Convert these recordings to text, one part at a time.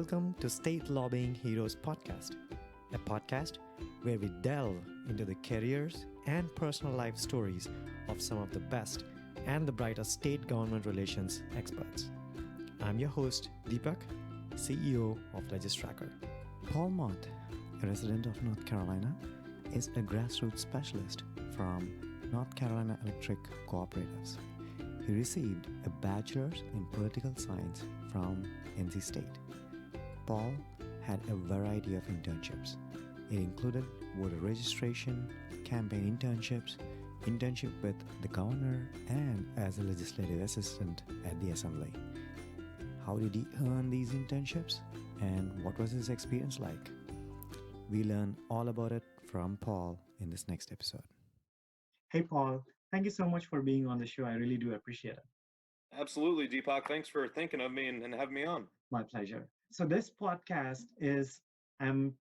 Welcome to State Lobbying Heroes Podcast, a podcast where we delve into the careers and personal life stories of some of the best and the brightest state government relations experts. I'm your host, Deepak, CEO of Legistracker. Paul Mott, a resident of North Carolina, is a grassroots specialist from North Carolina Electric Cooperatives. He received a Bachelors in Political Science from NC State. Paul had a variety of internships. It included voter registration, campaign internships, internship with the governor, and as a legislative assistant at the assembly. How did he earn these internships, and what was his experience like? We learn all about it from Paul in this next episode. Hey, Paul, thank you so much for being on the show. I really do appreciate it. Absolutely, Deepak. Thanks for thinking of me and having me on. My pleasure. So this podcast I'm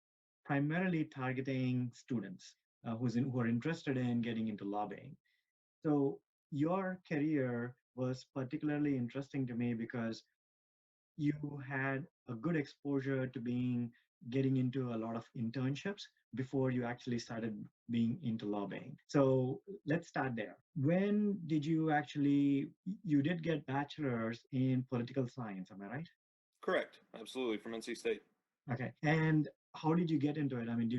primarily targeting students who are interested in getting into lobbying. So your career was particularly interesting to me because you had a good exposure to getting into a lot of internships before you actually started being into lobbying. So let's start there. When did you did get bachelor's in political science, am I right? Correct. Absolutely. From NC State. Okay. And how did you get into it? I mean,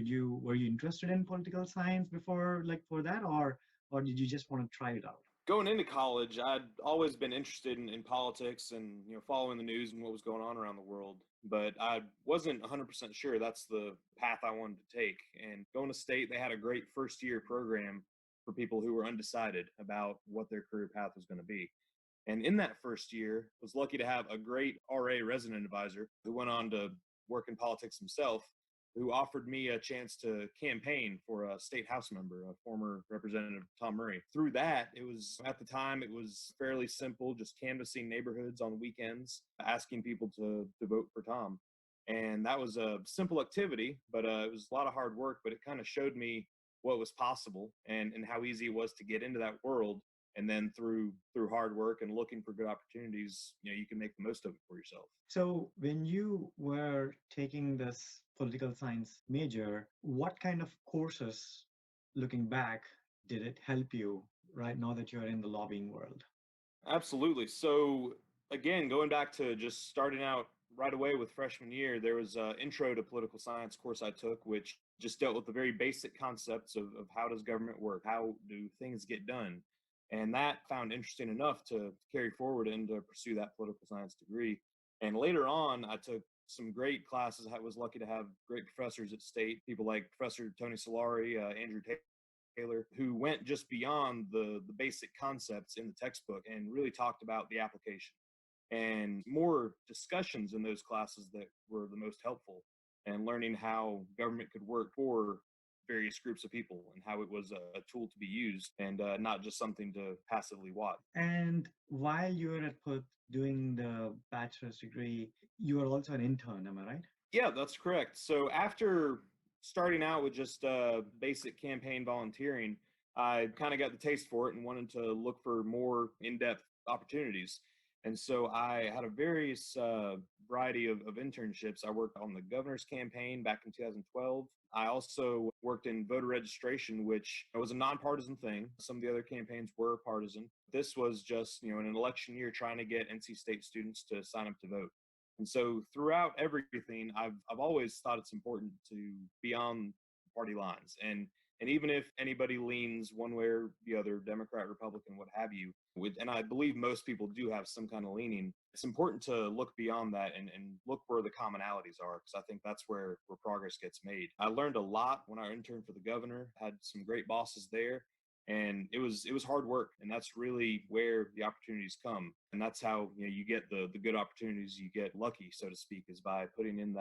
were you interested in political science before, like for that, or did you just want to try it out? Going into college, I'd always been interested in politics and following the news and what was going on around the world. But I wasn't 100% sure that's the path I wanted to take. And going to state, they had a great first year program for people who were undecided about what their career path was going to be. And in that first year, was lucky to have a great RA resident advisor who went on to work in politics himself, who offered me a chance to campaign for a state house member, a former Representative Tom Murray. Through that, at the time, it was fairly simple, just canvassing neighborhoods on weekends, asking people to vote for Tom. And that was a simple activity, but it was a lot of hard work, but it kind of showed me what was possible and how easy it was to get into that world. And then through hard work and looking for good opportunities, you can make the most of it for yourself. So when you were taking this political science major, what kind of courses, looking back, did it help you right now that you're in the lobbying world? Absolutely. So again, going back to just starting out right away with freshman year, there was an intro to political science course I took, which just dealt with the very basic concepts of how does government work? How do things get done? And that found interesting enough to carry forward and to pursue that political science degree. And later on, I took some great classes. I was lucky to have great professors at state, people like Professor Tony Solari, Andrew Taylor, who went just beyond the basic concepts in the textbook and really talked about the application. And more discussions in those classes that were the most helpful, and learning how government could work for various groups of people and how it was a tool to be used and not just something to passively watch. And while you were at Perth doing the bachelor's degree, you were also an intern, am I right? Yeah, that's correct. So after starting out with just basic campaign volunteering, I kind of got the taste for it and wanted to look for more in-depth opportunities. And so I had a various variety of internships. I worked on the governor's campaign back in 2012. I also worked in voter registration, which was a nonpartisan thing. Some of the other campaigns were partisan. This was just, in an election year, trying to get NC State students to sign up to vote. And so throughout everything, I've always thought it's important to be on party lines. And even if anybody leans one way or the other, Democrat, Republican, what have you, and I believe most people do have some kind of leaning, it's important to look beyond that and look where the commonalities are, because I think that's where progress gets made. I learned a lot when I interned for the governor, had some great bosses there, and it was hard work, and that's really where the opportunities come. And that's how you get the good opportunities. You get lucky, so to speak, is by putting in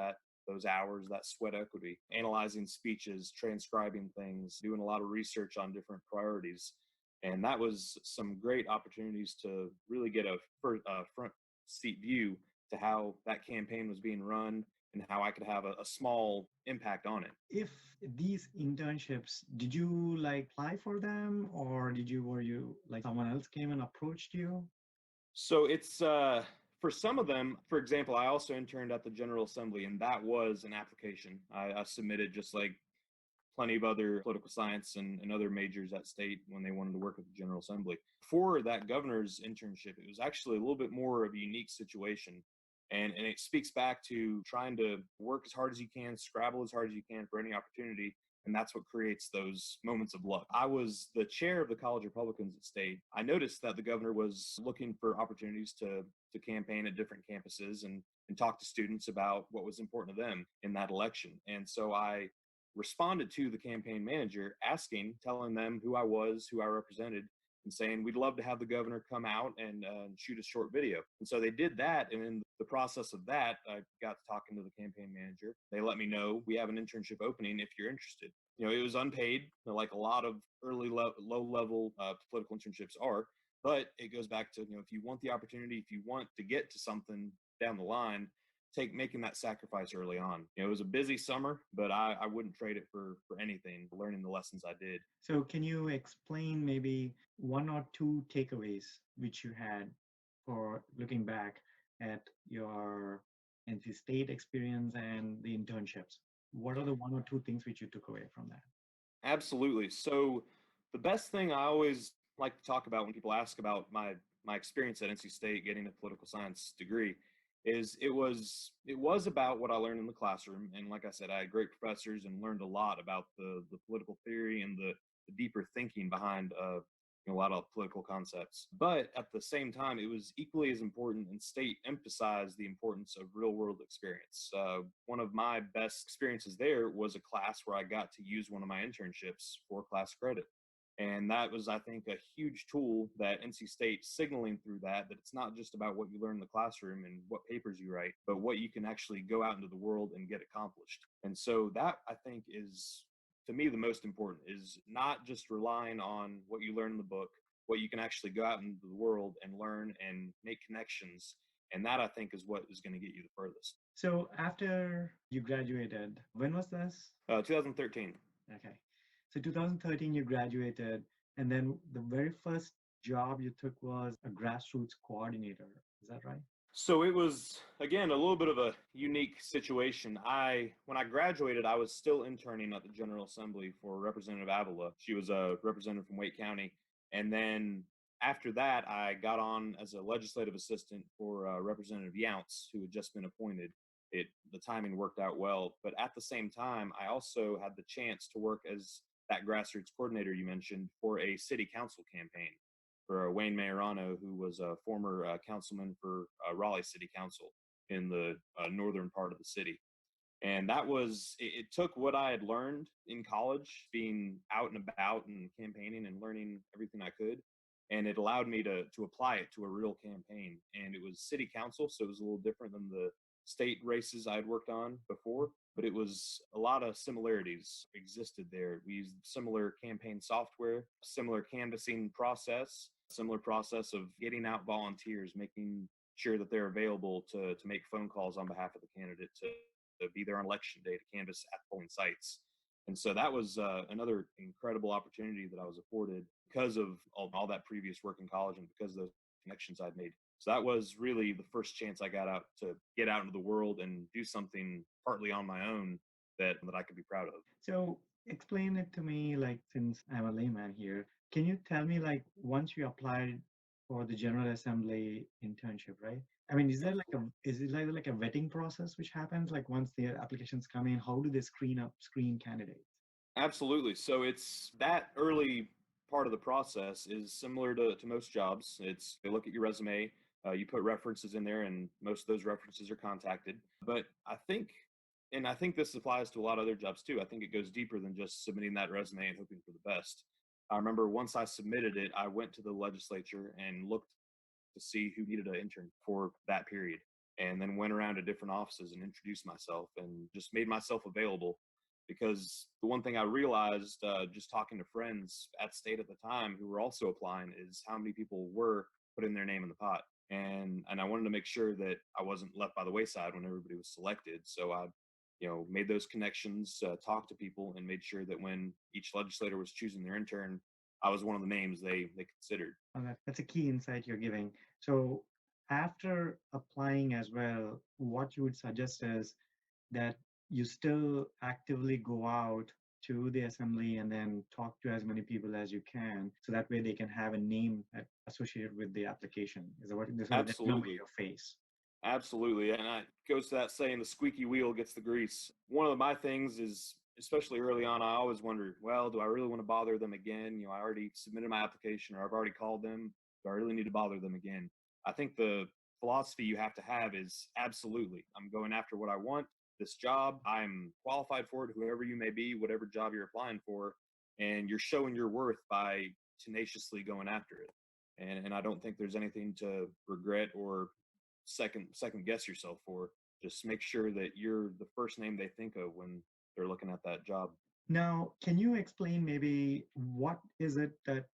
those hours, that sweat equity, analyzing speeches, transcribing things, doing a lot of research on different priorities. And that was some great opportunities to really get a front seat view to how that campaign was being run and how I could have a small impact on it. If these internships, did you apply for them, or were you someone else came and approached you? So it's For some of them, for example, I also interned at the General Assembly, and that was an application. I submitted just like plenty of other political science and other majors at state when they wanted to work at the General Assembly. For that governor's internship, it was actually a little bit more of a unique situation. And it speaks back to trying to work as hard as you can, scrabble as hard as you can for any opportunity. And that's what creates those moments of luck. I was the chair of the College Republicans at state. I noticed that the governor was looking for opportunities to campaign at different campuses and talk to students about what was important to them in that election. And so I responded to the campaign manager asking, telling them who I was, who I represented, and saying, we'd love to have the governor come out and shoot a short video. And so they did that. And in the process of that, I got to talking to the campaign manager. They let me know, we have an internship opening if you're interested. You know, it was unpaid, like a lot of low level political internships are. But it goes back to, if you want the opportunity, if you want to get to something down the line, making that sacrifice early on. It was a busy summer, but I wouldn't trade it for anything, learning the lessons I did. So can you explain maybe one or two takeaways which you had for looking back at your NC State experience and the internships? What are the one or two things which you took away from that? Absolutely. So the best thing I always like to talk about when people ask about my experience at NC State getting a political science degree is it was about what I learned in the classroom. And like I said, I had great professors and learned a lot about the political theory and the deeper thinking behind a lot of political concepts. But at the same time, it was equally as important, and state emphasized the importance of real world experience. One of my best experiences there was a class where I got to use one of my internships for class credit. And that was, I think, a huge tool that NC State signaling through that it's not just about what you learn in the classroom and what papers you write, but what you can actually go out into the world and get accomplished. And so that, I think, is, to me, the most important, is not just relying on what you learn in the book, what you can actually go out into the world and learn and make connections. And that, I think, is what is going to get you the furthest. So after you graduated, when was this? 2013. Okay. So 2013, you graduated, and then the very first job you took was a grassroots coordinator. Is that right? So it was, again, a little bit of a unique situation. When I graduated, I was still interning at the General Assembly for Representative Avila. She was a representative from Wake County. And then after that, I got on as a legislative assistant for Representative Younts, who had just been appointed. The timing worked out well. But at the same time, I also had the chance to work as that grassroots coordinator you mentioned for a city council campaign for Wayne Mayorano, who was a former councilman for Raleigh City Council in the northern part of the city. And that was, it took what I had learned in college, being out and about and campaigning and learning everything I could. And it allowed me to apply it to a real campaign. And it was city council, so it was a little different than the state races I had worked on before, but it was a lot of similarities existed there. We used similar campaign software, similar canvassing process, similar process of getting out volunteers, making sure that they're available to make phone calls on behalf of the candidate, to be there on election day to canvass at polling sites. And so that was another incredible opportunity that I was afforded because of all that previous work in college and because of those connections I'd made. So that was really the first chance I got out to get out into the world and do something partly on my own that I could be proud of. So explain it to me, like, since I'm a layman here, can you tell me, like, once you applied for the General Assembly internship, right? I mean, is it like a vetting process which happens, like once the applications come in, how do they screen candidates? Absolutely. So it's that early part of the process is similar to most jobs. They look at your resume, you put references in there, and most of those references are contacted. But I think this applies to a lot of other jobs too. I think it goes deeper than just submitting that resume and hoping for the best. I remember once I submitted it, I went to the legislature and looked to see who needed an intern for that period, and then went around to different offices and introduced myself and just made myself available. Because the one thing I realized, just talking to friends at state at the time who were also applying, is how many people were putting their name in the pot. And I wanted to make sure that I wasn't left by the wayside when everybody was selected. So I made those connections, talked to people, and made sure that when each legislator was choosing their intern, I was one of the names they considered. That's a key insight you're giving. So after applying as well, what you would suggest is that you still actively go out to the assembly and then talk to as many people as you can, so that way they can have a name associated with the application. Is that what, so that they remember Absolutely. your face? Absolutely. And it goes to that saying, the squeaky wheel gets the grease. One of my things is, especially early on, I always wondered, well, do I really want to bother them again? I already submitted my application or I've already called them. Do I really need to bother them again? I think the philosophy you have to have is absolutely, I'm going after what I want, this job. I'm qualified for it, whoever you may be, whatever job you're applying for. And you're showing your worth by tenaciously going after it. And I don't think there's anything to regret or second guess yourself for. Just make sure that you're the first name they think of when they're looking at that job. Now, can you explain maybe what is it that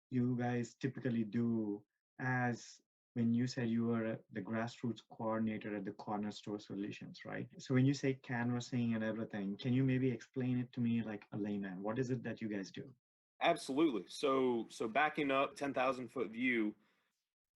you guys typically do, as when you said you were the grassroots coordinator at the Corner Store Solutions, right? So when you say canvassing and everything, can you maybe explain it to me like a layman? What is it that you guys do? Absolutely. So backing up 10,000 foot view,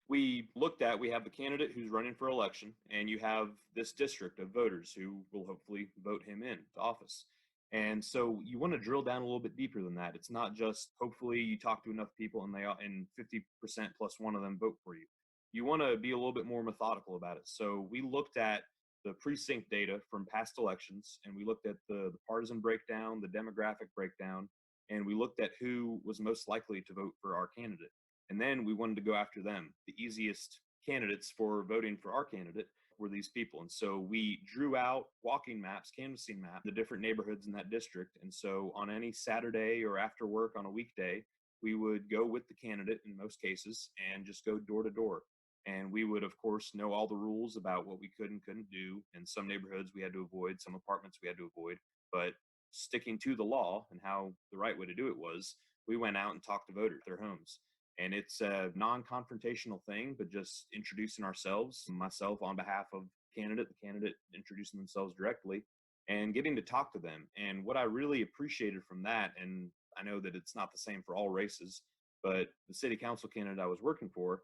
we have the candidate who's running for election, and you have this district of voters who will hopefully vote him in to office. And so you want to drill down a little bit deeper than that. It's not just hopefully you talk to enough people and 50% plus one of them vote for you. You want to be a little bit more methodical about it. So we looked at the precinct data from past elections, and we looked at the partisan breakdown, the demographic breakdown, and we looked at who was most likely to vote for our candidate. And then we wanted to go after them. The easiest candidates for voting for our candidate were these people. And so we drew out walking maps, canvassing maps, the different neighborhoods in that district. And so on any Saturday or after work on a weekday, we would go with the candidate in most cases and just go door to door. And we would, of course, know all the rules about what we could and couldn't do. In some neighborhoods, we had to avoid, some apartments we had to avoid. But sticking to the law and how the right way to do it was, we went out and talked to voters at their homes. And it's a non-confrontational thing, but just introducing ourselves, myself on behalf of the candidate introducing themselves directly and getting to talk to them. And what I really appreciated from that, and I know that it's not the same for all races, but the city council candidate I was working for,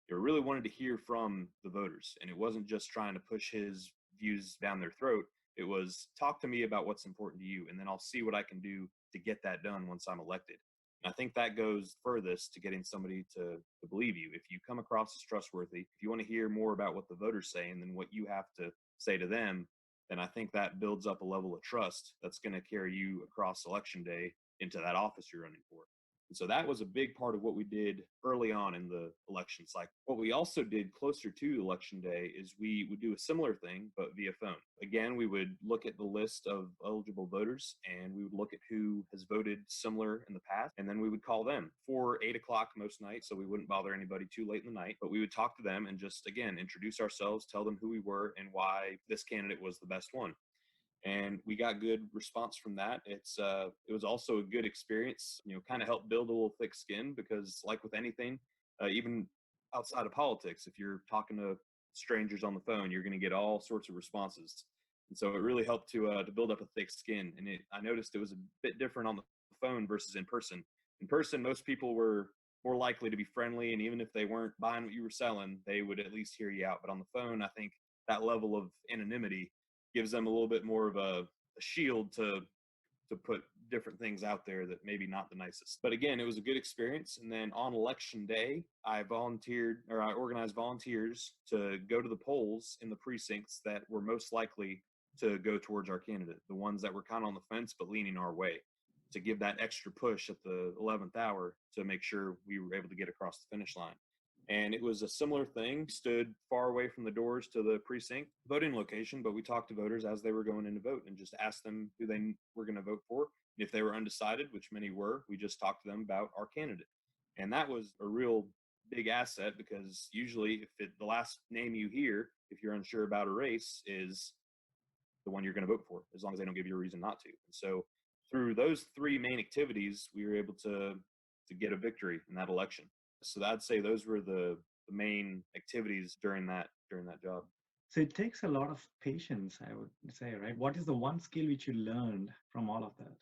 they really wanted to hear from the voters. And it wasn't just trying to push his views down their throat. It was, talk to me about what's important to you, and then I'll see what I can do to get that done once I'm elected. And I think that goes furthest to getting somebody to believe you. If you come across as trustworthy, if you want to hear more about what the voters say and then what you have to say to them, then I think that builds up a level of trust that's going to carry you across election day into that office you're running for. And so that was a big part of what we did early on in the election cycle. What we also did closer to election day is we would do a similar thing, but via phone. Again, we would look at the list of eligible voters and we would look at who has voted similar in the past. And then we would call them for 8 o'clock most nights. So we wouldn't bother anybody too late in the night, but we would talk to them and just, again, introduce ourselves, tell them who we were and why this candidate was the best one. And we got good response from that. It was also a good experience, kind of helped build a little thick skin, because like with anything, even outside of politics, if you're talking to strangers on the phone, you're going to get all sorts of responses. And so it really helped to build up a thick skin. And I noticed it was a bit different on the phone versus in person. In person, most people were more likely to be friendly, and even if they weren't buying what you were selling, they would at least hear you out. But on the phone, I think that level of anonymity gives them a little bit more of a shield to put different things out there that maybe not the nicest. But again, it was a good experience. And then on election day, I organized volunteers to go to the polls in the precincts that were most likely to go towards our candidate, the ones that were kind of on the fence but leaning our way, to give that extra push at the 11th hour to make sure we were able to get across the finish line. And it was a similar thing, stood far away from the doors to the precinct voting location, but we talked to voters as they were going in to vote and just asked them who they were going to vote for. And if they were undecided, which many were, we just talked to them about our candidate. And that was a real big asset, because usually the last name you hear, if you're unsure about a race, is the one you're going to vote for, as long as they don't give you a reason not to. And so through those three main activities, we were able to get a victory in that election. So I'd say those were the main activities during that job. So it takes a lot of patience, I would say, right? What is the one skill which you learned from all of that?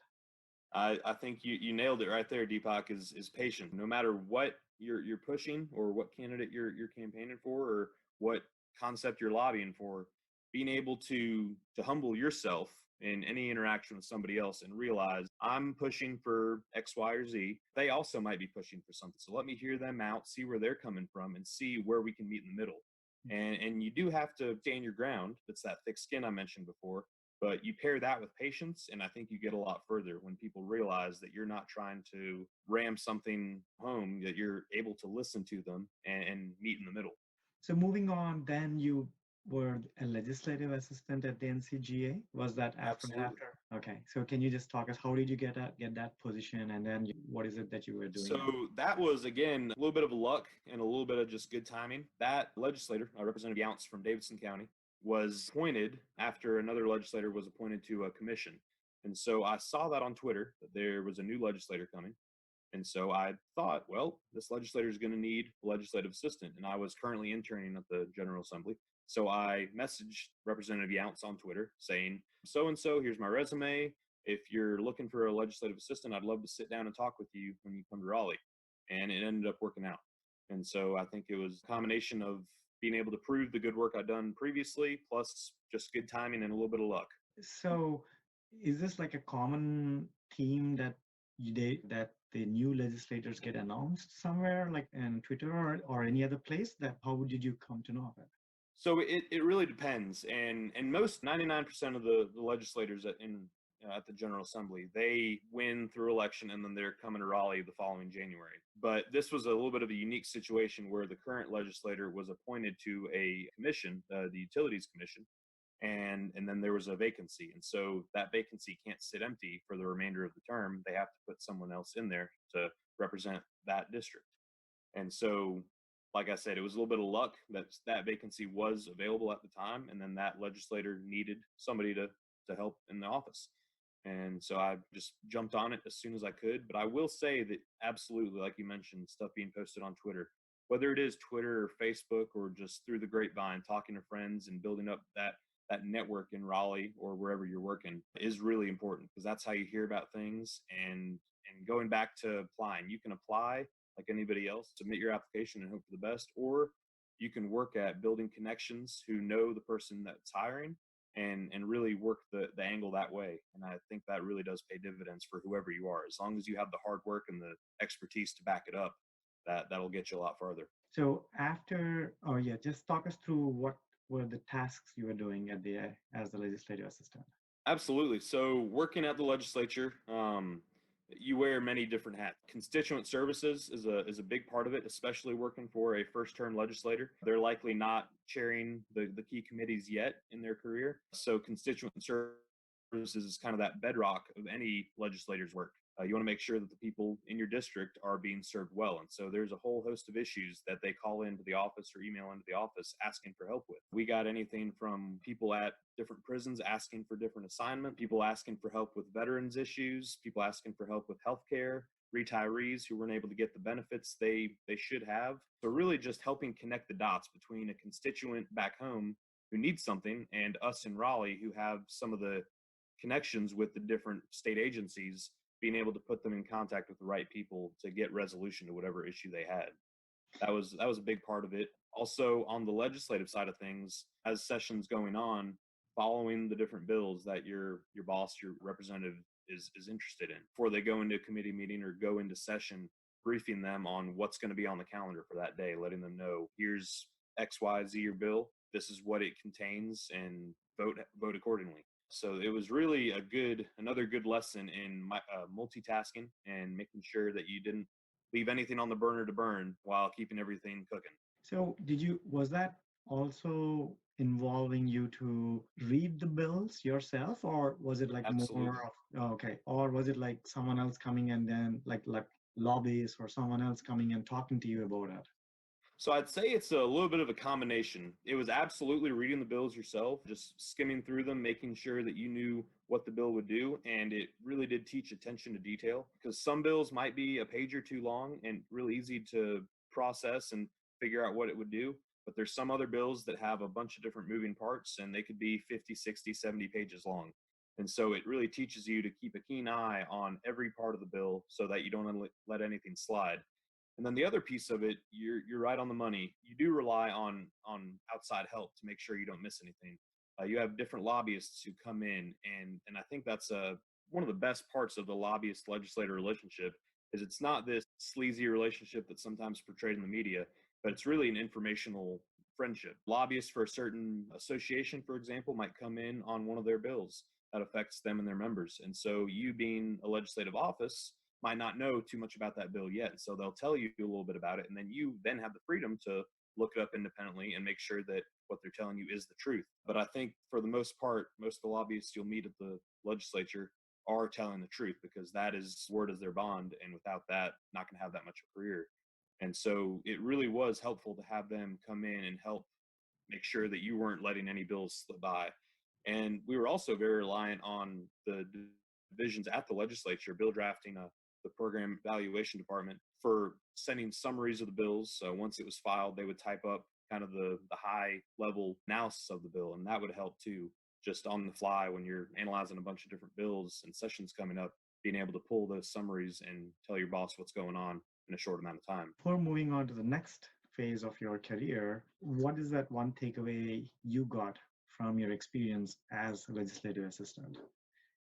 I think you nailed it right there, Deepak. Is patient. No matter what you're pushing or what candidate you're campaigning for or what concept you're lobbying for, being able to humble yourself in any interaction with somebody else and realize I'm pushing for X, Y, or Z. They also might be pushing for something. So let me hear them out, see where they're coming from, and see where we can meet in the middle. And you do have to stand your ground. It's that thick skin I mentioned before. But you pair that with patience, and I think you get a lot further when people realize that you're not trying to ram something home, that you're able to listen to them and meet in the middle. So moving on, then you were a legislative assistant at the NCGA. Was that after and Absolutely. after? Okay. So can you just talk us, how did you get that position, and then what is it that you were doing? So that was, again, a little bit of luck and a little bit of just good timing. That legislator, Representative Younts from Davidson County, was appointed after another legislator was appointed to a commission. And so I saw that on Twitter that there was a new legislator coming. And so I thought, well, this legislator is going to need a legislative assistant. And I was currently interning at the General Assembly. So I messaged Representative Younts on Twitter saying, so and so, here's my resume. If you're looking for a legislative assistant, I'd love to sit down and talk with you when you come to Raleigh. And it ended up working out. And so I think it was a combination of being able to prove the good work I'd done previously, plus just good timing and a little bit of luck. So is this like a common theme that that the new legislators get announced somewhere, like in Twitter or any other place? That how did you come to know of it? So it really depends, and most 99% of the legislators at the General Assembly, they win through election and then they're coming to Raleigh the following January. But this was a little bit of a unique situation where the current legislator was appointed to a commission, the Utilities Commission, and then there was a vacancy, and so that vacancy can't sit empty for the remainder of the term. They have to put someone else in there to represent that district. And so, like I said, it was a little bit of luck that that vacancy was available at the time, and then that legislator needed somebody to help in the office. And so I just jumped on it as soon as I could. But I will say that absolutely, like you mentioned, stuff being posted on Twitter, whether it is Twitter or Facebook or just through the grapevine, talking to friends and building up that network in Raleigh or wherever you're working is really important, because that's how you hear about things. And going back to applying, you can apply like anybody else, submit your application and hope for the best, or you can work at building connections who know the person that's hiring and really work the angle that way. And I think that really does pay dividends for whoever you are. As long as you have the hard work and the expertise to back it up, that'll get you a lot farther. So after, oh yeah, just talk us through what were the tasks you were doing at the as the legislative assistant. Absolutely. So working at the legislature, you wear many different hats. Constituent services is a big part of it, especially working for a first term legislator. They're likely not chairing the key committees yet in their career. So constituent services is kind of that bedrock of any legislator's work. You want to make sure that the people in your district are being served well. And so there's a whole host of issues that they call into the office or email into the office asking for help with. We got anything from people at different prisons asking for different assignment, people asking for help with veterans issues, people asking for help with healthcare, retirees who weren't able to get the benefits they should have. So really just helping connect the dots between a constituent back home who needs something and us in Raleigh who have some of the connections with the different state agencies, being able to put them in contact with the right people to get resolution to whatever issue they had. That was a big part of it. Also, on the legislative side of things, as sessions going on, following the different bills that your boss, your representative is interested in before they go into a committee meeting or go into session, briefing them on what's going to be on the calendar for that day, letting them know here's XYZ your bill, this is what it contains, and vote accordingly. So it was really another good lesson in multitasking and making sure that you didn't leave anything on the burner to burn while keeping everything cooking. So was that also involving you to read the bills yourself, or was it like Absolutely. more of, oh, okay, or was it like someone else coming and then like lobbyists or someone else coming and talking to you about it? So I'd say it's a little bit of a combination. It was absolutely reading the bills yourself, just skimming through them, making sure that you knew what the bill would do. And it really did teach attention to detail, because some bills might be a page or two long and really easy to process and figure out what it would do. But there's some other bills that have a bunch of different moving parts and they could be 50, 60, 70 pages long. And so it really teaches you to keep a keen eye on every part of the bill so that you don't let anything slide. And then the other piece of it, you're right on the money. You do rely on outside help to make sure you don't miss anything. You have different lobbyists who come in, and I think that's one of the best parts of the lobbyist legislator relationship is it's not this sleazy relationship that's sometimes portrayed in the media, but it's really an informational friendship. Lobbyists for a certain association, for example, might come in on one of their bills that affects them and their members. And so you being a legislative office might not know too much about that bill yet. So they'll tell you a little bit about it, and then you then have the freedom to look it up independently and make sure that what they're telling you is the truth. But I think for the most part, most of the lobbyists you'll meet at the legislature are telling the truth because that is word is their bond. And without that, not going to have that much of a career. And so it really was helpful to have them come in and help make sure that you weren't letting any bills slip by. And we were also very reliant on the divisions at the legislature, bill drafting, the program evaluation department, for sending summaries of the bills. So once it was filed, they would type up kind of the high level analysis of the bill, and that would help too, just on the fly when you're analyzing a bunch of different bills and sessions coming up, being able to pull those summaries and tell your boss what's going on in a short amount of time. Before moving on to the next phase of your career, what is that one takeaway you got from your experience as a legislative assistant,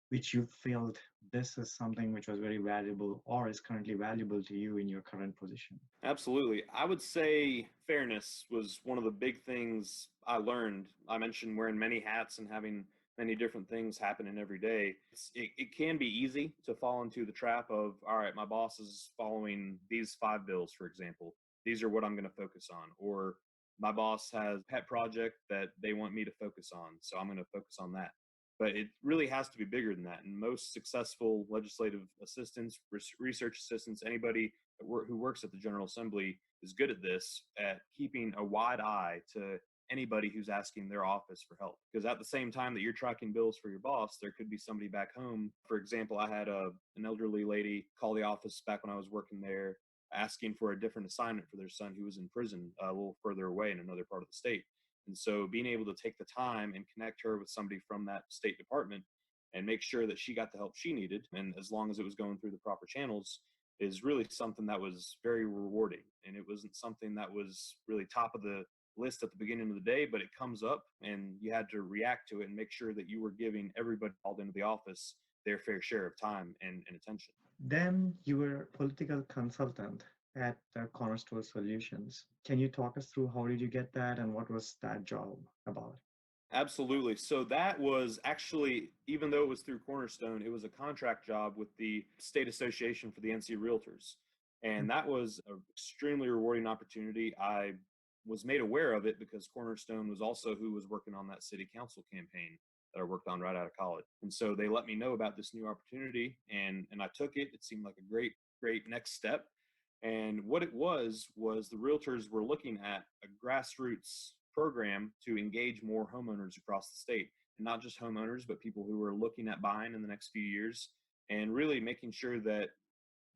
which you felt this is something which was very valuable or is currently valuable to you in your current position? Absolutely. I would say fairness was one of the big things I learned. I mentioned wearing many hats and having many different things happening every day. It can be easy to fall into the trap of, all right, my boss is following these 5 bills, for example. These are what I'm going to focus on. Or my boss has a pet project that they want me to focus on, so I'm going to focus on that. But it really has to be bigger than that. And most successful legislative assistants, research assistants, anybody who works at the General Assembly is good at this, at keeping a wide eye to anybody who's asking their office for help. Because at the same time that you're tracking bills for your boss, there could be somebody back home. For example, I had an elderly lady call the office back when I was working there, asking for a different assignment for their son who was in prison a little further away in another part of the state. And so being able to take the time and connect her with somebody from that state department and make sure that she got the help she needed, and as long as it was going through the proper channels, is really something that was very rewarding. And it wasn't something that was really top of the list at the beginning of the day, but it comes up and you had to react to it and make sure that you were giving everybody called into the office their fair share of time and attention. Then you were a political consultant at Cornerstone Solutions. Can you talk us through how did you get that and what was that job about? Absolutely. So that was actually, even though it was through Cornerstone, it was a contract job with the state association for the NC Realtors. And that was an extremely rewarding opportunity. I was made aware of it because Cornerstone was also who was working on that city council campaign that I worked on right out of college. And so they let me know about this new opportunity, and I took it. It seemed like a great next step. And what it was the realtors were looking at a grassroots program to engage more homeowners across the state, and not just homeowners, but people who were looking at buying in the next few years, and really making sure that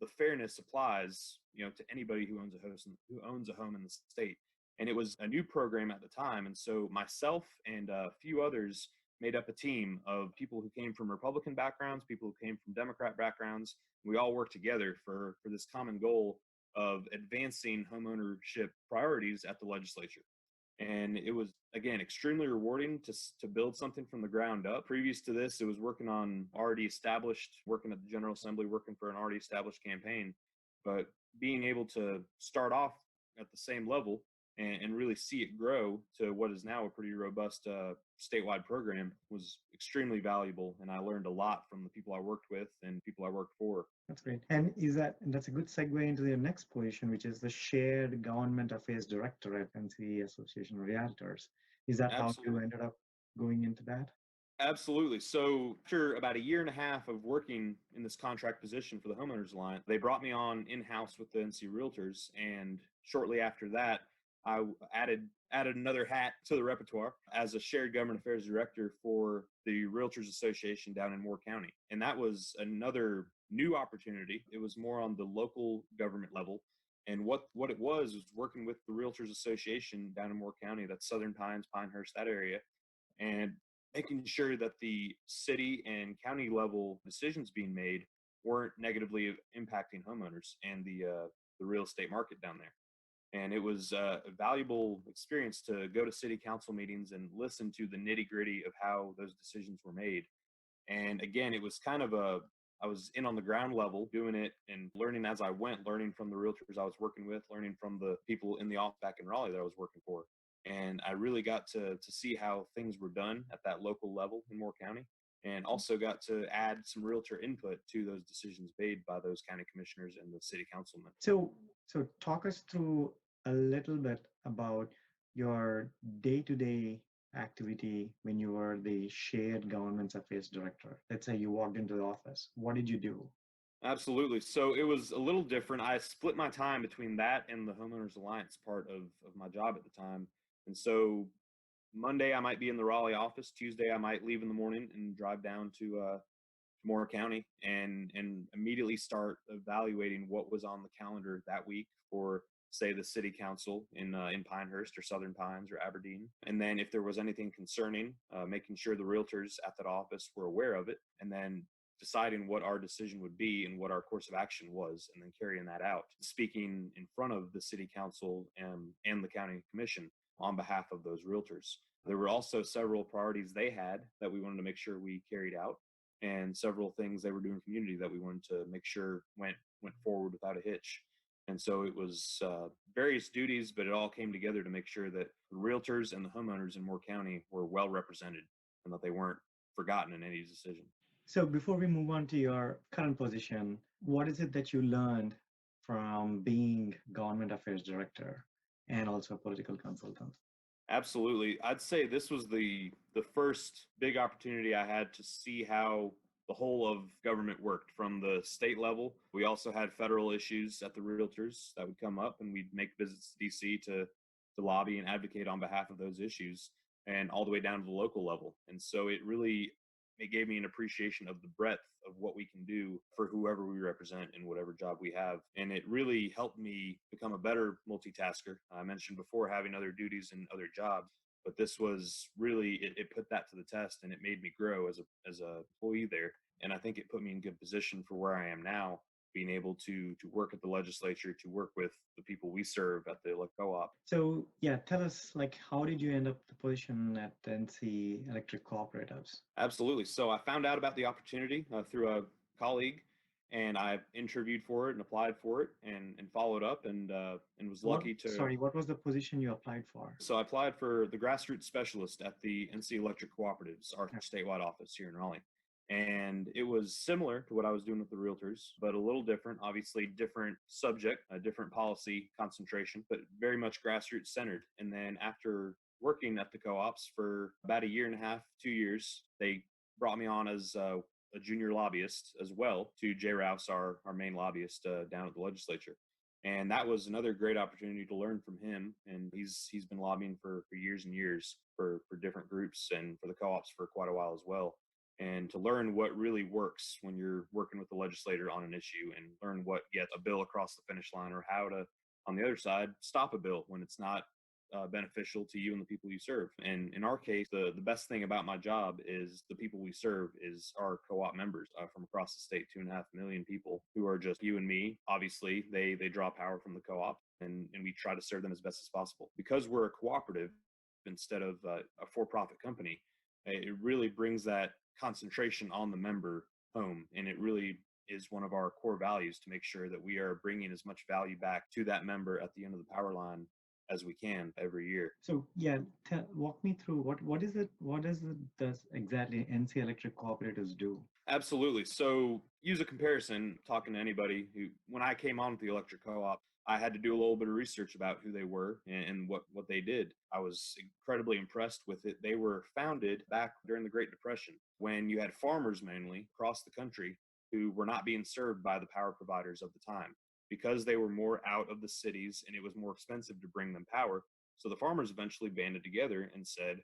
the fairness applies, to anybody who owns a home in the state. And it was a new program at the time, and so myself and a few others made up a team of people who came from Republican backgrounds, people who came from Democrat backgrounds. We all worked together for this common goal of advancing homeownership priorities at the legislature. And it was, again, extremely rewarding to build something from the ground up. Previous to this, it was working at the General Assembly, working for an already established campaign. But being able to start off at the same level and really see it grow to what is now a pretty robust statewide program was extremely valuable. And I learned a lot from the people I worked with and people I worked for. That's great. And that's a good segue into the next position, which is the Shared Government Affairs Director at NC Association of Realtors. Is that Absolutely. how you ended up going into that? Absolutely. So after about a year and a half of working in this contract position for the Homeowners Alliance, they brought me on in-house with the NC Realtors. And shortly after that, I added another hat to the repertoire as a shared government affairs director for the Realtors Association down in Moore County. And that was another new opportunity. It was more on the local government level. And what it was working with the Realtors Association down in Moore County, that's Southern Pines, Pinehurst, that area, and making sure that the city and county level decisions being made weren't negatively impacting homeowners. And the real estate market down there. And it was a valuable experience to go to city council meetings and listen to the nitty gritty of how those decisions were made. And again, it was kind of I was in on the ground level doing it and learning as I went, learning from the realtors I was working with, learning from the people in the office back in Raleigh that I was working for. And I really got to see how things were done at that local level in Moore County, and also got to add some realtor input to those decisions made by those county commissioners and the city councilmen. So talk us through a little bit about your day-to-day activity when you were the shared government affairs director. Let's say you walked into the office. What did you do? Absolutely. So it was a little different. I split my time between that and the Homeowners Alliance part of my job at the time. And so Monday I might be in the Raleigh office. Tuesday I might leave in the morning and drive down to Moore County and immediately start evaluating what was on the calendar that week for, say, the city council in Pinehurst or Southern Pines or Aberdeen. And then if there was anything concerning, making sure the realtors at that office were aware of it, and then deciding what our decision would be and what our course of action was, and then carrying that out, speaking in front of the city council and the county commission on behalf of those realtors. There were also several priorities they had that we wanted to make sure we carried out, and several things they were doing in the community that we wanted to make sure went forward without a hitch. And so it was various duties, but it all came together to make sure that the realtors and the homeowners in Moore County were well represented and that they weren't forgotten in any decision. So before we move on to your current position, what is it that you learned from being government affairs director and also a political consultant? Absolutely. I'd say this was the first big opportunity I had to see how the whole of government worked from the state level. We also had federal issues at the realtors that would come up, and we'd make visits to DC to lobby and advocate on behalf of those issues, and all the way down to the local level. And so it gave me an appreciation of the breadth of what we can do for whoever we represent in whatever job we have. And it really helped me become a better multitasker. I mentioned before having other duties and other jobs, but this was really, it put that to the test, and it made me grow as a employee there. And I think it put me in good position for where I am now, being able to work at the legislature, to work with the people we serve at the co-op. So yeah, tell us, like, how did you end up the position at NC Electric Cooperatives? Absolutely. So I found out about the opportunity through a colleague, and I interviewed for it and applied for it and followed up and was lucky to. Sorry, what was the position you applied for? So I applied for the grassroots specialist at the NC Electric Cooperatives, our statewide office here in Raleigh. And it was similar to what I was doing with the realtors, but a little different, obviously different subject, a different policy concentration, but very much grassroots centered. And then after working at the co-ops for about a year and a half, 2 years, they brought me on as a junior lobbyist as well to Jay Rouse, our main lobbyist down at the legislature. And that was another great opportunity to learn from him. And he's been lobbying for years and years for different groups and for the co-ops for quite a while as well. And to learn what really works when you're working with the legislator on an issue, and learn what gets a bill across the finish line, or how to, on the other side, stop a bill when it's not beneficial to you and the people you serve. And in our case, the best thing about my job is the people we serve is our co-op members from across the state, 2.5 million people who are just you and me. Obviously, they draw power from the co-op, and we try to serve them as best as possible. Because we're a cooperative instead of a for-profit company, it really brings that concentration on the member home. And it really is one of our core values to make sure that we are bringing as much value back to that member at the end of the power line as we can every year. So yeah, walk me through what does exactly NC Electric Cooperatives do? Absolutely. So use a comparison, talking to anybody who, when I came on with the electric co-op, I had to do a little bit of research about who they were and what they did. I was incredibly impressed with it. They were founded back during the Great Depression, when you had farmers mainly across the country who were not being served by the power providers of the time, because they were more out of the cities and it was more expensive to bring them power. So the farmers eventually banded together and said,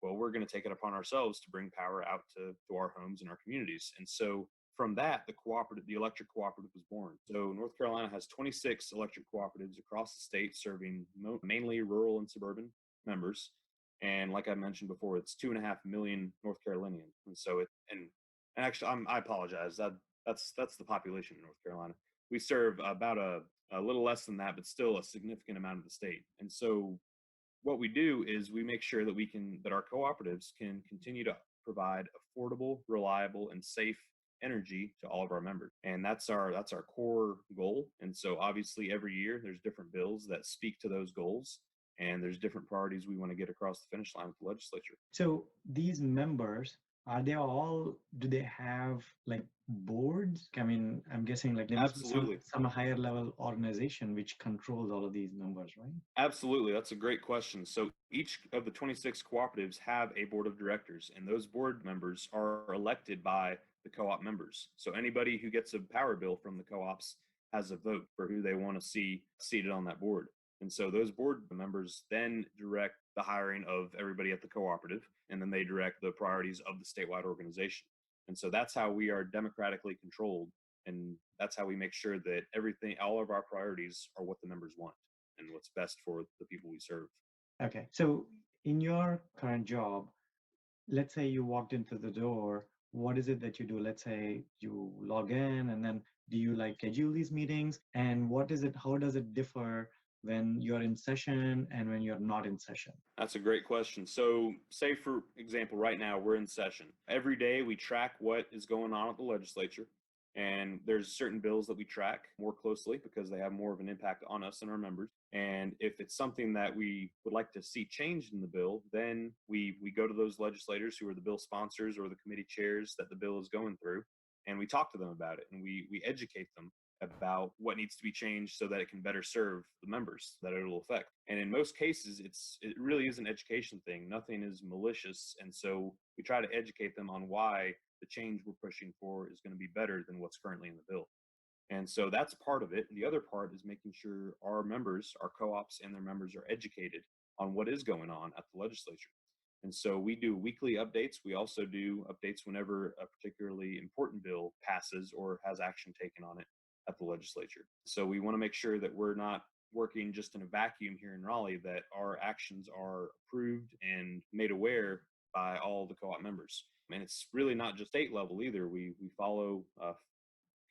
well, we're going to take it upon ourselves to bring power out to our homes and our communities. And so from that, the electric cooperative was born. So North Carolina has 26 electric cooperatives across the state, serving mainly rural and suburban members. And like I mentioned before, it's 2.5 million North Carolinians. And so and actually, I apologize. That's the population in North Carolina. We serve about a little less than that, but still a significant amount of the state. And so what we do is we make sure that that our cooperatives can continue to provide affordable, reliable, and safe energy to all of our members. And that's our core goal. And so obviously every year there's different bills that speak to those goals, and there's different priorities we want to get across the finish line with the legislature. So these members, are they all, do they have like boards? I mean, I'm guessing like there must be Absolutely. some higher level organization which controls all of these members, right? Absolutely. That's a great question. So each of the 26 cooperatives have a board of directors, and those board members are elected by the co-op members. So anybody who gets a power bill from the co-ops has a vote for who they want to see seated on that board. And so those board members then direct the hiring of everybody at the cooperative, and then they direct the priorities of the statewide organization. And so that's how we are democratically controlled. And that's how we make sure that all of our priorities are what the members want and what's best for the people we serve. Okay. So in your current job, let's say you walked into the door, what is it that you do? Let's say you log in, and then do you like schedule these meetings? And what is it, how does it differ when you're in session and when you're not in session? That's a great question. So, say for example, right now we're in session. Every day we track what is going on at the legislature. And there's certain bills that we track more closely because they have more of an impact on us and our members. And if it's something that we would like to see changed in the bill, then we go to those legislators who are the bill sponsors or the committee chairs that the bill is going through, and we talk to them about it, and we educate them about what needs to be changed so that it can better serve the members that it'll affect. And in most cases, it really is an education thing. Nothing is malicious. And so we try to educate them on why the change we're pushing for is going to be better than what's currently in the bill. And so that's part of it. And the other part is making sure our members, our co-ops and their members are educated on what is going on at the legislature. And so we do weekly updates. We also do updates whenever a particularly important bill passes or has action taken on it at the legislature. So we want to make sure that we're not working just in a vacuum here in Raleigh, that our actions are approved and made aware by all the co-op members. And it's really not just state level either. We follow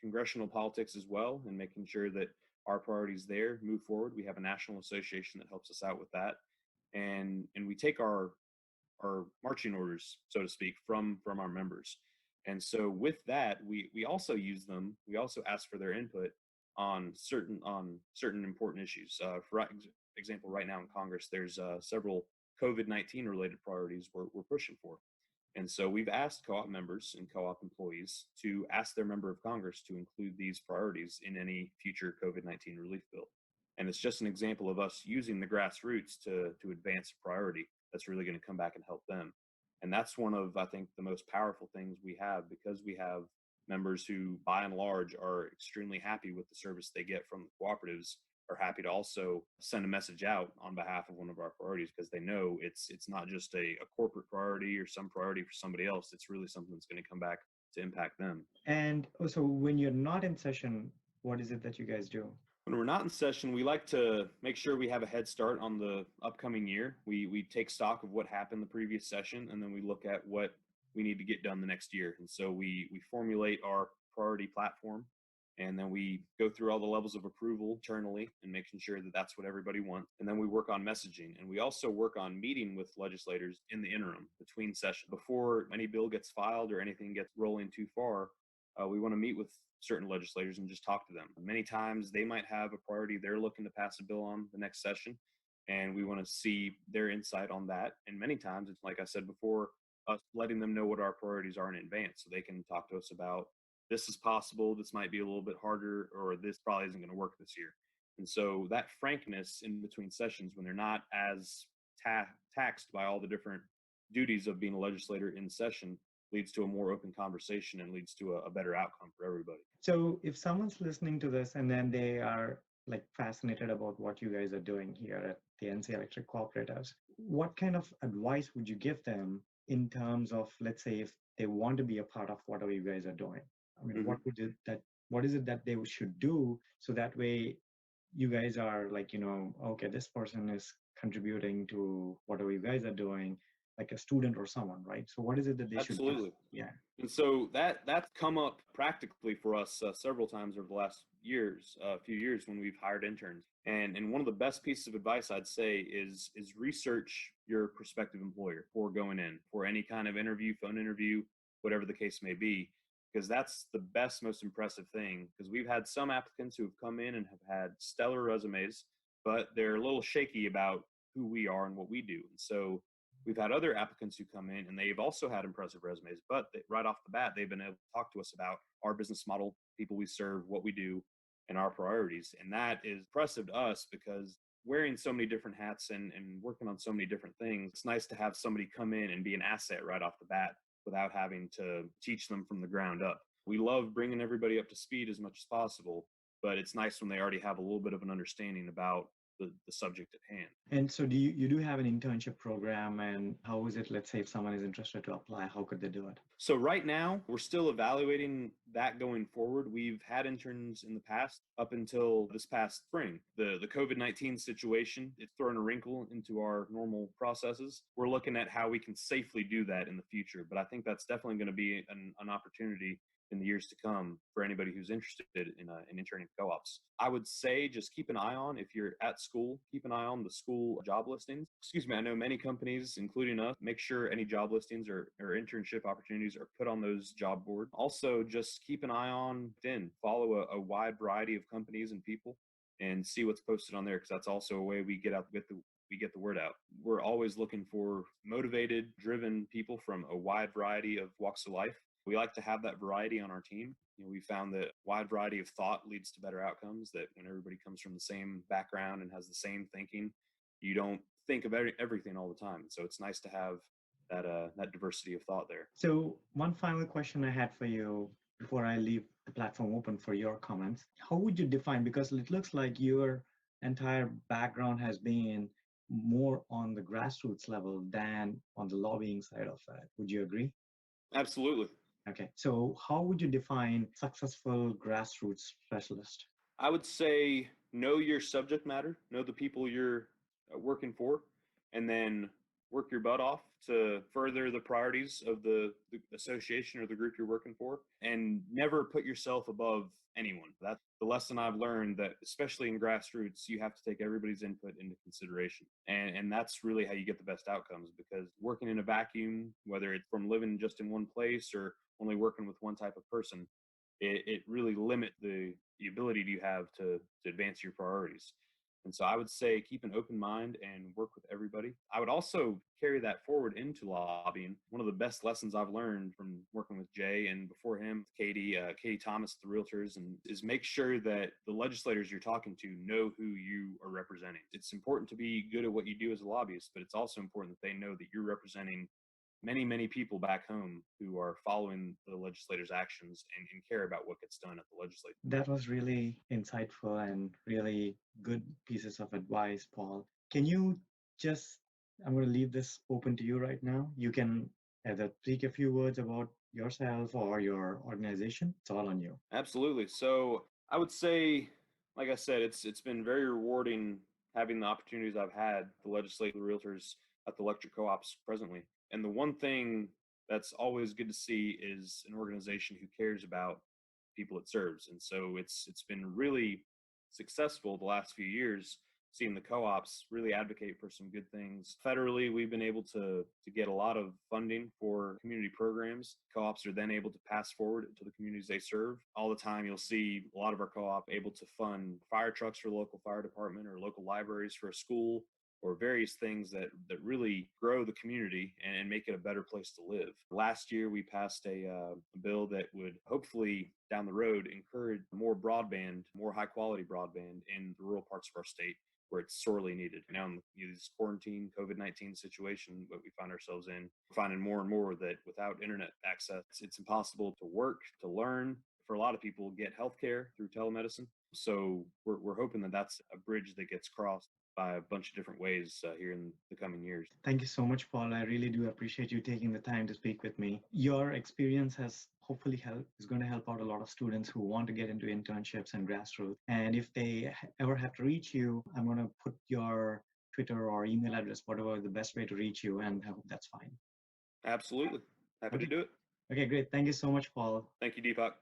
congressional politics as well, and making sure that our priorities there move forward. We have a national association that helps us out with that, and we take our marching orders, so to speak, from our members. And so with that, we also use them. We also ask for their input on certain important issues. For example, right now in Congress, there's several COVID-19 related priorities we're pushing for. And so we've asked co-op members and co-op employees to ask their member of Congress to include these priorities in any future COVID-19 relief bill. And it's just an example of us using the grassroots to advance a priority that's really going to come back and help them. And that's one of, I think, the most powerful things we have, because we have members who, by and large, are extremely happy with the service they get from the cooperatives, are happy to also send a message out on behalf of one of our priorities, because they know it's not just a corporate priority or some priority for somebody else. It's really something that's going to come back to impact them. And also, when you're not in session, what is it that you guys do? When we're not in session, we like to make sure we have a head start on the upcoming year. We take stock of what happened the previous session, and then we look at what we need to get done the next year. And so we formulate our priority platform, and then we go through all the levels of approval internally and making sure that that's what everybody wants. And then we work on messaging, and we also work on meeting with legislators in the interim between sessions. Before any bill gets filed or anything gets rolling too far, we want to meet with certain legislators and just talk to them. Many times they might have a priority they're looking to pass a bill on the next session, and we want to see their insight on that. And many times it's, like I said before, us letting them know what our priorities are in advance, so they can talk to us about, this is possible, this might be a little bit harder, or this probably isn't going to work this year. And so that frankness in between sessions, when they're not as taxed by all the different duties of being a legislator in session, leads to a more open conversation and leads to a better outcome for everybody. So if someone's listening to this and then they are like fascinated about what you guys are doing here at the NC Electric Cooperatives, what kind of advice would you give them in terms of, let's say, if they want to be a part of whatever you guys are doing? I mean, what is it that they should do, so that way you guys are like, okay, this person is contributing to whatever you guys are doing. like a student or someone, right? So what is it that they should do? Absolutely. Yeah. And so that's come up practically for us several times over the last few years when we've hired interns. And one of the best pieces of advice I'd say is research your prospective employer before going in for any kind of interview, phone interview, whatever the case may be, because that's the best, most impressive thing. Because we've had some applicants who have come in and have had stellar resumes, but they're a little shaky about who we are and what we do. And so we've had other applicants who come in and they've also had impressive resumes, but right off the bat, they've been able to talk to us about our business model, people we serve, what we do, and our priorities. And that is impressive to us because wearing so many different hats and working on so many different things, it's nice to have somebody come in and be an asset right off the bat without having to teach them from the ground up. We love bringing everybody up to speed as much as possible, but it's nice when they already have a little bit of an understanding about the subject at hand. And so you do have an internship program, and how is it, let's say if someone is interested to apply, how could they do it? So right now, we're still evaluating that going forward. We've had interns in the past up until this past spring. The COVID-19 situation, it's thrown a wrinkle into our normal processes. We're looking at how we can safely do that in the future, but I think that's definitely going to be an opportunity in the years to come for anybody who's interested in interning co-ops. I would say just keep an eye on, if you're at school, keep an eye on the school job listings. Excuse me, I know many companies, including us, make sure any job listings or internship opportunities are put on those job boards. Also, just keep an eye on LinkedIn. Follow a wide variety of companies and people and see what's posted on there, because that's also a way we get the word out. We're always looking for motivated, driven people from a wide variety of walks of life. We like to have that variety on our team. We found that wide variety of thought leads to better outcomes, that when everybody comes from the same background and has the same thinking, you don't think of everything all the time. So it's nice to have that diversity of thought there. So one final question I had for you before I leave the platform open for your comments. How would you define, because it looks like your entire background has been more on the grassroots level than on the lobbying side of it. Would you agree? Absolutely. Okay. So how would you define successful grassroots specialist? I would say know your subject matter, know the people you're working for, and then work your butt off to further the priorities of the association or the group you're working for, and never put yourself above anyone. That's the lesson I've learned, that especially in grassroots, you have to take everybody's input into consideration. And that's really how you get the best outcomes, because working in a vacuum, whether it's from living just in one place or only working with one type of person, it really limit the ability you have to advance your priorities. And so I would say keep an open mind and work with everybody. I would also carry that forward into lobbying. One of the best lessons I've learned from working with Jay, and before him, Katie Thomas, the realtors, and is make sure that the legislators you're talking to know who you are representing. It's important to be good at what you do as a lobbyist, but it's also important that they know that you're representing many people back home who are following the legislators' actions and care about what gets done at the legislature. That was really insightful and really good pieces of advice, Paul. Can you just, I'm going to leave this open to you right now. You can either speak a few words about yourself or your organization. It's all on you. Absolutely. So I would say, like I said, it's been very rewarding having the opportunities I've had to legislate the realtors at the electric co-ops presently. And the one thing that's always good to see is an organization who cares about people it serves. And so it's been really successful the last few years, seeing the co-ops really advocate for some good things. Federally, we've been able to get a lot of funding for community programs. Co-ops are then able to pass forward to the communities they serve. All the time, you'll see a lot of our co-op able to fund fire trucks for the local fire department, or local libraries for a school, or various things that really grow the community and make it a better place to live. Last year, we passed a bill that would hopefully down the road encourage more broadband, more high quality broadband in the rural parts of our state, where it's sorely needed. Now, in this quarantine COVID-19 situation that we find ourselves in, we're finding more and more that without internet access, it's impossible to work, to learn. For a lot of people, get healthcare through telemedicine. So we're hoping that that's a bridge that gets crossed by a bunch of different ways here in the coming years. Thank you so much, Paul. I really do appreciate you taking the time to speak with me. Your experience has hopefully is going to help out a lot of students who want to get into internships and grassroots. And if they ever have to reach you, I'm going to put your Twitter or email address, whatever the best way to reach you, and I hope that's fine. Absolutely. Happy to Okay. do it. Okay, great. Thank you so much, Paul. Thank you, Deepak.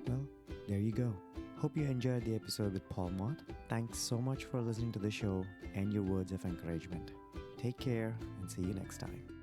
Well, there you go. Hope you enjoyed the episode with Paul Mott. Thanks so much for listening to the show and your words of encouragement. Take care and see you next time.